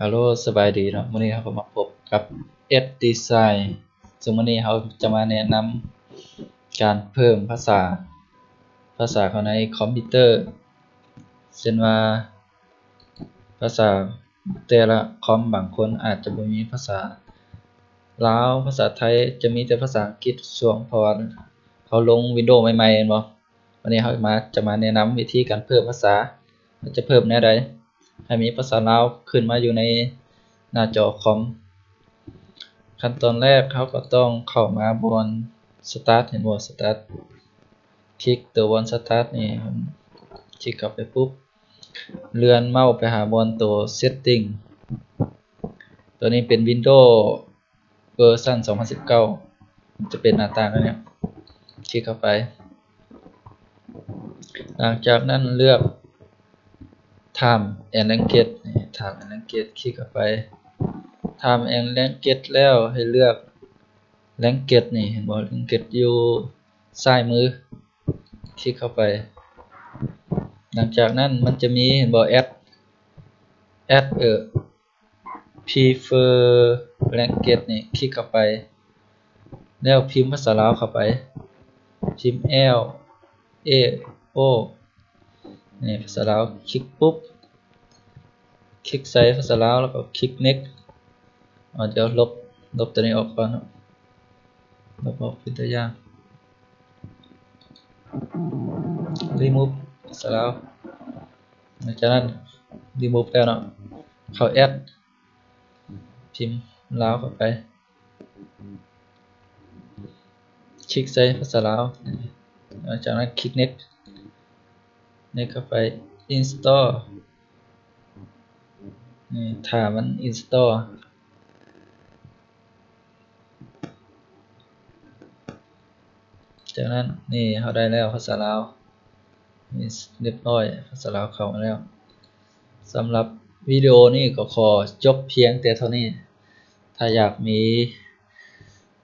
ฮัลโหลสบายดีเนาะวันนี้เราก็มาพบกับ Design ซึ่งวันนี้เราจะมาแนะนำการเพิ่มภาษาเข้าในคอมพิวเตอร์เช่นว่าภาษาแต่ละคอมบางคนอาจจะบ่มีภาษาลาวภาษาไทยจะมีแต่ภาษาอังกฤษช่วงเพราะว่าเขาลง Windows ใหม่ๆแม่นบ่วันนี้เราจะมาแนะนำวิธีการเพิ่มภาษาจะเพิ่มแนวใดให้มีภาษาลาวขึ้นมาอยู่ในหน้าจอคอมขั้นตอนแรกเขาก็ต้องเข้ามาบน Start เห็นบ่ Start คลิกตัวบน Start นี่คลิกเข้าไปปุ๊บเลื่อนเมาส์ไปหาบนตัว Setting ตัวนี้เป็น Windows เวอร์ชัน2019จะเป็นหน้าต่างอันนี้คลิกเข้าไปหลังจากนั้นเลือก Time and Language Time and Language คลิกเข้าไป Time and Language แล้วให้เลือก Language นี่เห็นบ่ Language อยู่ซ้ายมือคลิกเข้าไปหลังจากนั้นมันจะมีเห็นบ่ add prefer language นี่คลิกเข้าไปแล้วพิมพ์ภาษาลาวเข้าไปพิมพ์ L A O นี่ภาษาลาวคลิกปุ๊บคลิกใส่ภาษาลาวแล้วก็คลิก next เดี๋ยวลบตัวนี้ออกก่อนลบออกเป็นตัวอย่าง remove ภาษาลาวหลังจากนั้น remove แล้วเนาะเข้า add พิมพ์ลาวเข้าไปคลิกใส่ภาษาลาวหลังจากนั้นคลิก next เข้าไป install นี่ถ้ามัน install จากนั้นนี่เขาได้แล้วภาษาลาวนี่เรียบร้อยภาษาลาวเข้ามาแล้วสำหรับวิดีโอนี้ก็ขอจบเพียงแต่เท่านี้ถ้าอยากมี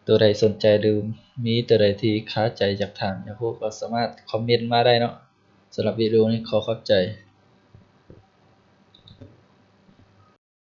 ตัวใดสนใจหรือมีตัวใดที่ค้าใจจากทางอยากรู้ก็สามารถคอมเมนต์มาได้เนาะสำหรับวิดีโอนี้ขอขอบใจ